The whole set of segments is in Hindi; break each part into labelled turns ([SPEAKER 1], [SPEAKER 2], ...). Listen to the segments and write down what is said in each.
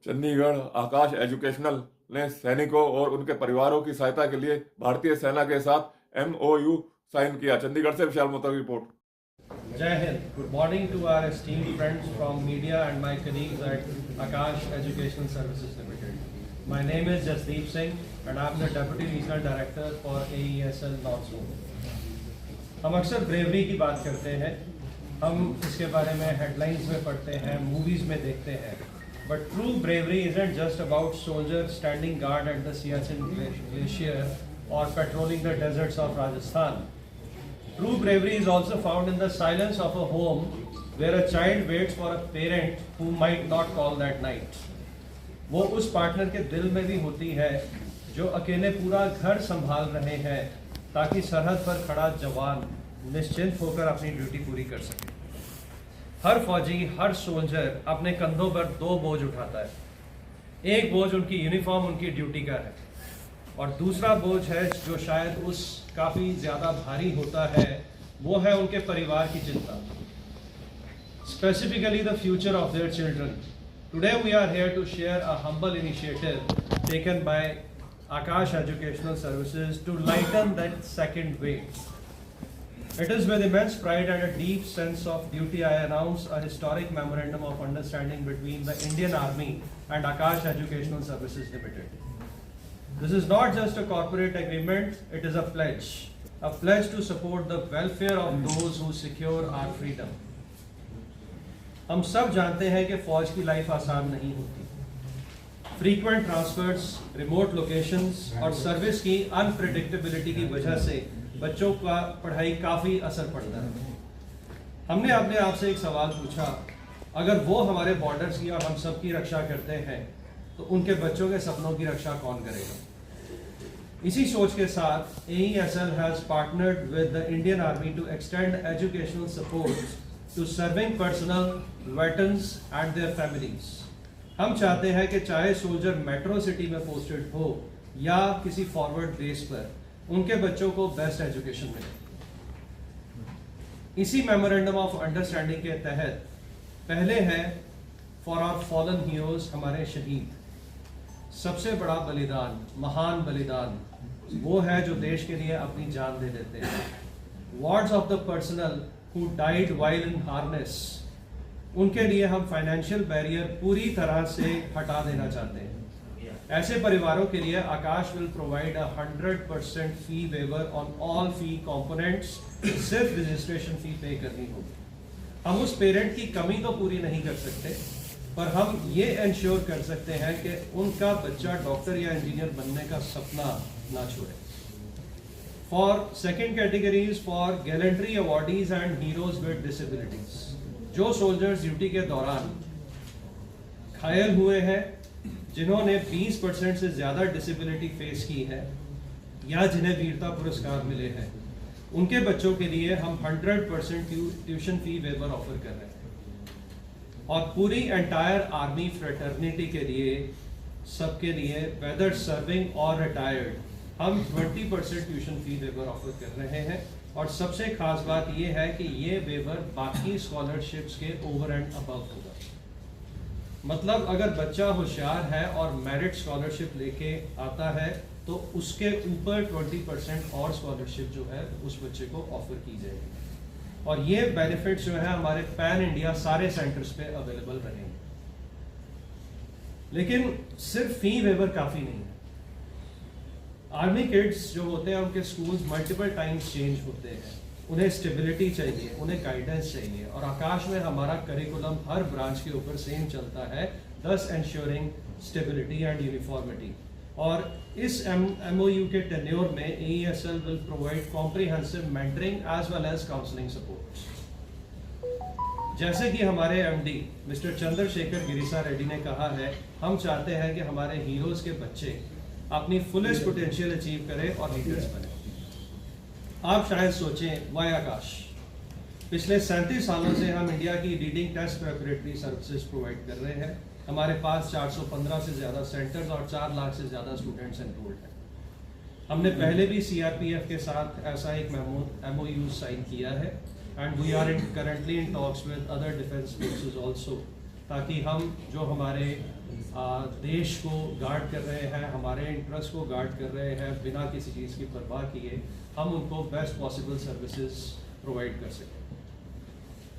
[SPEAKER 1] चंडीगढ़ आकाश एजुकेशनल ने सैनिकों और उनके परिवारों की सहायता के लिए भारतीय सेना के साथ एमओयू साइन किया। चंडीगढ़ से विशाल मोहता की report.
[SPEAKER 2] Jai Hind. Good morning to our esteemed friends from media and my colleagues at Akash Educational Services Limited. My name is Jasdeep Singh and I am the Deputy Regional Director for AESL North Zone. हम अक्सर ब्रेवरी की बात करते हैं, हम इसके बारे में हेडलाइंस में पढ़ते हैं, मूवीज़ में देखते हैं, but true bravery isn't just about soldiers standing guard at the Siachen Glacier or patrolling the deserts of Rajasthan. True bravery is also found in the silence of a home where a child waits for a parent who might not call that night. वो उस पार्टनर के दिल में भी होती है जो अकेले पूरा घर संभाल रहे हैं ताकि सरहद पर खड़ा जवान निश्चिंत होकर अपनी ड्यूटी पूरी कर सके। हर फौजी, हर सोल्जर अपने कंधों पर दो बोझ उठाता है। एक बोझ उनकी यूनिफॉर्म, उनकी ड्यूटी का है, और दूसरा बोझ है जो शायद उस काफ़ी ज़्यादा भारी होता है, वो है उनके परिवार की चिंता, specifically the future of their children. Today we are here to share a humble initiative taken by Akash Educational Services to lighten that second weight. It is with immense pride and a deep sense of duty I announce a historic memorandum of understanding between the Indian Army and Akash Educational Services Limited. This is not just a corporate agreement, it is a pledge to support the welfare of those who secure our freedom. हम सब जानते हैं कि फौज की लाइफ आसान नहीं होती। फ्रीक्वेंट ट्रांसफर्स, रिमोट लोकेशंस और सर्विस की अनप्रेडिक्टेबिलिटी की वजह से बच्चों का पढ़ाई काफ़ी असर पड़ता है। हमने अपने आप से एक सवाल पूछा, अगर वो हमारे बॉर्डर्स की और हम सब की रक्षा करते हैं तो उनके बच्चों के सपनों की रक्षा कौन करेगा? इसी सोच के साथ AESL has partnered with the Indian Army to extend educational support to serving personnel, veterans and their families. हम चाहते हैं कि चाहे सोल्जर मेट्रो सिटी में पोस्टेड हो या किसी फॉरवर्ड बेस पर, उनके बच्चों को बेस्ट एजुकेशन मिले। इसी मेमोरेंडम ऑफ अंडरस्टैंडिंग के तहत पहले है फॉर आवर फॉलन हीरोज, हमारे शहीद। सबसे बड़ा बलिदान, महान बलिदान वो है जो देश के लिए अपनी जान दे देते हैं। Wards of the personnel who died while in harness, उनके लिए हम फाइनेंशियल बैरियर पूरी तरह से हटा देना चाहते हैं। ऐसे परिवारों के लिए Aakash will provide 100% fee waiver on all fee components. सिर्फ रजिस्ट्रेशन फी पे करनी होगी। हम उस पेरेंट की कमी तो पूरी नहीं कर सकते, पर हम ये इंश्योर कर सकते हैं कि उनका बच्चा डॉक्टर या इंजीनियर बनने का सपना ना छोड़े। For second categories, for gallantry awardees and heroes with disabilities, जो सोल्जर्स ड्यूटी के दौरान घायल हुए हैं, जिन्होंने 20% से ज़्यादा डिसेबिलिटी फेस की है या जिन्हें वीरता पुरस्कार मिले हैं, उनके बच्चों के लिए हम 100% ट्यूशन फी वेवर ऑफर कर रहे हैं। और पूरी एंटायर आर्मी फ्रेटर्निटी के लिए, सबके लिए, वेदर सर्विंग और रिटायर्ड, हम 20% ट्यूशन फी वेवर ऑफर कर रहे हैं। और सबसे खास बात यह है कि ये वेवर बाकी स्कॉलरशिप्स के ओवर एंड अबव होगा। मतलब अगर बच्चा होशियार है और मेरिट स्कॉलरशिप लेके आता है तो उसके ऊपर 20% और स्कॉलरशिप जो है उस बच्चे को ऑफर की जाएगी। और ये बेनिफिट्स जो है हमारे पैन इंडिया सारे सेंटर्स पे अवेलेबल रहेंगे। लेकिन सिर्फ फी वेवर काफ़ी नहीं है। आर्मी किड्स जो होते हैं उनके स्कूल्स मल्टीपल टाइम्स चेंज होते हैं, उन्हें स्टेबिलिटी चाहिए, उन्हें गाइडेंस चाहिए, और आकाश में हमारा करिकुलम हर ब्रांच के ऊपर सेम चलता है, दस एंश्योरिंग स्टेबिलिटी एंड यूनिफॉर्मिटी। और इस MOU के टेन्योर में AESL will provide comprehensive mentoring as well as counselling support. जैसे कि हमारे MD मिस्टर चंद्रशेखर गिरिसा रेड्डी ने कहा है, हम चाहते हैं कि हमारे हीरोज के बच्चे अपनी फुलेस्ट पोटेंशियल अचीव करें और लीडर्स बने। आप शायद सोचें, वाई आकाश? पिछले 37 सालों से हम इंडिया की leading test preparatory services provide कर रहे हैं। हमारे पास 415 से ज़्यादा सेंटर्स और 4 लाख से ज़्यादा स्टूडेंट्स एनरोल्ड हैं। हमने पहले भी CRPF के साथ ऐसा एक MOU साइन किया है, and we are currently in talks with other defense forces also ताकि हम जो हमारे देश को गार्ड कर रहे हैं, हमारे इंटरेस्ट को गार्ड कर रहे हैं, बिना किसी चीज़ की परवाह किए हम उनको बेस्ट पॉसिबल सर्विसेज प्रोवाइड कर सकें।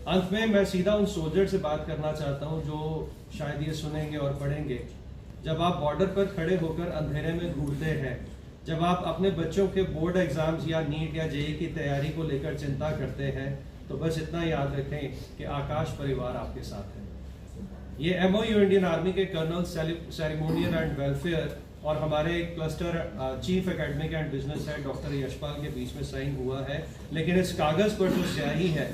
[SPEAKER 2] अंत में मैं सीधा उन सोल्जर से बात करना चाहता हूं जो शायद ये सुनेंगे और पढ़ेंगे। जब आप बॉर्डर पर खड़े होकर अंधेरे में घूरते हैं, जब आप अपने बच्चों के बोर्ड एग्जाम्स या नीट या जेईई की तैयारी को लेकर चिंता करते हैं, तो बस इतना याद रखें कि आकाश परिवार आपके साथ है। ये MOU इंडियन आर्मी के कर्नल सेरेमोनियल एंड वेलफेयर और हमारे cluster chief academic and business head doctor Yashpal के बीच में साइन हुआ है, लेकिन इस कागज़ पर जो स्याही है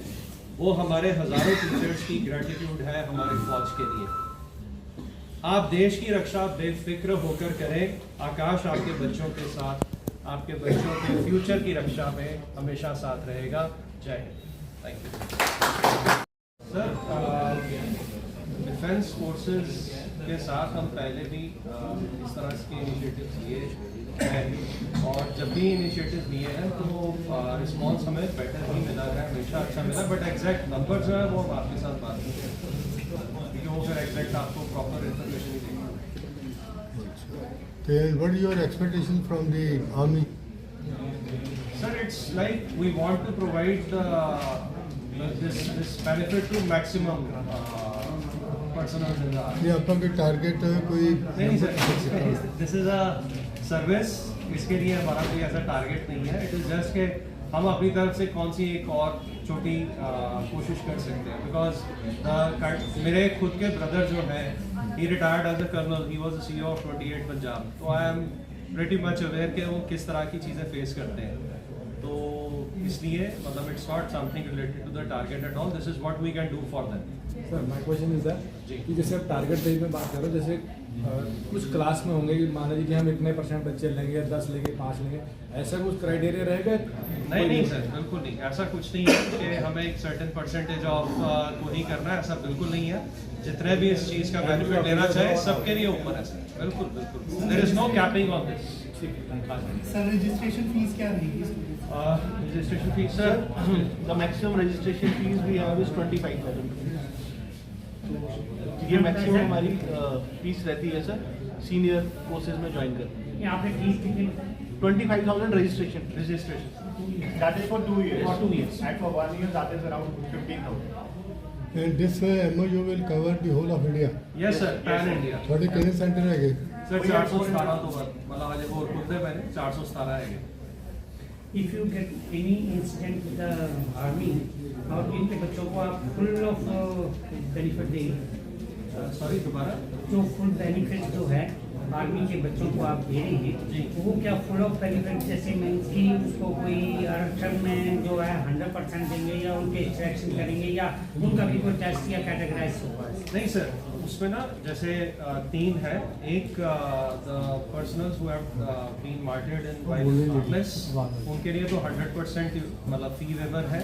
[SPEAKER 2] वो हमारे हजारों टीचर्स की ग्रेटिट्यूड है हमारे फौज के लिए। आप देश की रक्षा बेफिक्र होकर करें, आकाश आपके बच्चों के साथ, आपके बच्चों के फ्यूचर की रक्षा में हमेशा साथ रहेगा। जय Hind. Thank you sir. Defence forces के साथ हम पहले भी इस तरह के इनिशिएटिव लिए हैं और जब भी इनिशिएटिव लिए हैं तो रिस्पांस हमें बेटर ही मिला है, हमेशा अच्छा मिला। बट एग्जैक्ट नंबर जो है वो हम आपके साथ बात करेंगे क्योंकि वो फिर एग्जैक्ट आपको प्रॉपर इन्फॉर्मेशन ही देंगे।
[SPEAKER 3] What is your expectation from the army?
[SPEAKER 2] Sir, it's like we want to provide this benefit to maximum personnel in the army.
[SPEAKER 3] ये आपका कोई टारगेट कोई
[SPEAKER 2] नहीं sir, this is a service, इसके लिए हमारा कोई ऐसा टारगेट नहीं है। इट इज जस्ट के हम अपनी तरफ से कौन सी एक और छोटी कोशिश कर सकते हैं। बिकॉज मेरे खुद के ब्रदर जो हैं, he retired as a colonel, he was the CEO of 28 Punjab, तो I am pretty much aware कि वो किस तरह की चीज़ें फेस करते हैं। तो इसलिए मतलब it's not something related to the target at all, this is what we can do for them.
[SPEAKER 4] Sir my question is that कि जैसे आप टारगेट बेस में बात कर रहे हो, जैसे कुछ क्लास में होंगे कि मान लीजिए कि हम इतने % बच्चे लेंगे, 10 लेंगे, 5 लेंगे, ऐसा कुछ क्राइटेरिया रहेगा?
[SPEAKER 2] नहीं सर, बिल्कुल नहीं, ऐसा कुछ नहीं है कि हमें एक सर्टेन परसेंटेज ऑफ को ही करना है, ऐसा बिल्कुल नहीं है। जितने भी इस चीज़ का बेनिफिट लेना चाहे सबके लिए ओपन है सर, बिल्कुल बिल्कुल, there is no capping on this.
[SPEAKER 5] Sir registration fees क्या रहेगी?
[SPEAKER 2] Registration fees sir,
[SPEAKER 5] the maximum registration fees we have is 25,000। ये मैक्सिमम हमारी फीस रहती है सर सीनियर कोर्सेज में ज्वाइन करते
[SPEAKER 6] यहाँ पे फीस कितनी?
[SPEAKER 5] हैं। 25,000 registration
[SPEAKER 7] That is for 2 years.
[SPEAKER 5] For 2 years.
[SPEAKER 7] And for 1 year, that is around 15,000.
[SPEAKER 3] and this MOU will cover the whole of India.
[SPEAKER 2] Yes sir, pan India
[SPEAKER 3] थोड़े कितने सेंटर है
[SPEAKER 2] सर 417 तो मतलब आज और खुद दे मैंने 417 है।
[SPEAKER 6] If you get any incident with the army और इनके बच्चों को आप फुल ऑफ बेनिफिट देंगे?
[SPEAKER 2] सॉरी दोबारा?
[SPEAKER 6] जो फुल बेनिफिट जो है आर्मी के बच्चों को आप दे रहे हैं, वो क्या फुल ऑफ बेनिफिट जैसे मीन्स कि उसको कोई आरक्षण में जो है 100% देंगे या उनके सिलेक्शन करेंगे या उनका भी कोई टेस्ट या कैटेगराइज होगा?
[SPEAKER 2] नहीं सर, उसमें ना जैसे 3 है। एक the personnels who have been martyred in by the उनके लिए तो 100% मतलब फी वेवर है,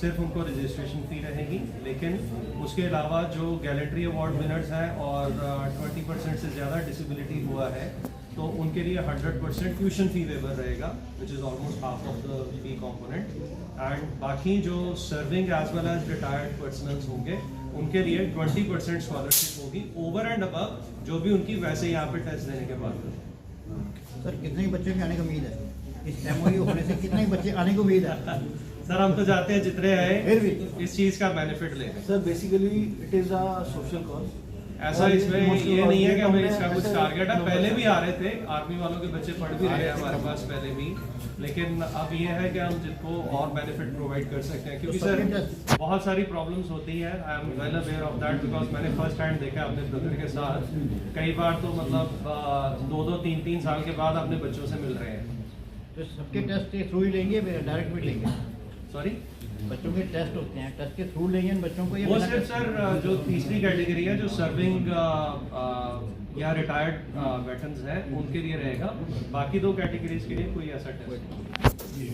[SPEAKER 2] सिर्फ उनको रजिस्ट्रेशन फी रहेगी। लेकिन उसके अलावा जो गैलेंट्री अवार्ड विनर्स हैं और 20% से ज़्यादा डिसेबिलिटी हुआ है, तो उनके लिए 100% ट्यूशन फी वेवर रहेगा, which is almost half of the fee component. And बाकी जो serving as well as retired personnels होंगे, उनके लिए 20% स्कॉलरशिप होगी ओवर एंड अबव जो भी उनकी वैसे यहाँ पे टेस्ट देने के बाद।
[SPEAKER 8] सर कितने बच्चों की आने की उम्मीद है? इस MOU होने से कितने बच्चे आने की उम्मीद है?
[SPEAKER 2] सर हम तो चाहते हैं जितने आए
[SPEAKER 8] फिर भी
[SPEAKER 2] इस चीज़ का बेनिफिट लें।
[SPEAKER 5] Sir basically it is a social cause.
[SPEAKER 2] ऐसा इसमें ये नहीं है कि हमें इसका कुछ टारगेट है। पहले भी आ रहे थे, आर्मी वालों के बच्चे पढ़ भी रहे हैं हमारे पास पहले भी, लेकिन अब ये है कि हम जिनको और बेनिफिट प्रोवाइड कर सकते हैं क्योंकि सर बहुत सारी प्रॉब्लम्स होती है। I am well aware of that because मैंने फर्स्ट हैंड देखा अपने ब्रदर के साथ। कई बार तो मतलब 2-2, 3-3 साल के बाद अपने बच्चों से मिल रहे हैं।
[SPEAKER 8] तो सबके टेस्ट के थ्रू ही लेंगे, डायरेक्ट भी लेंगे?
[SPEAKER 2] सॉरी,
[SPEAKER 8] बच्चों के टेस्ट होते हैं, टेस्ट के थ्रू लेंगे बच्चों को? ये
[SPEAKER 2] वो सिर्फ सर जो तीसरी कैटेगरी है, जो सर्विंग या रिटायर्ड वेटरन्स हैं, उनके लिए रहेगा। बाकी 2 कैटेगरीज के लिए कोई ऐसा टेस्ट नहीं।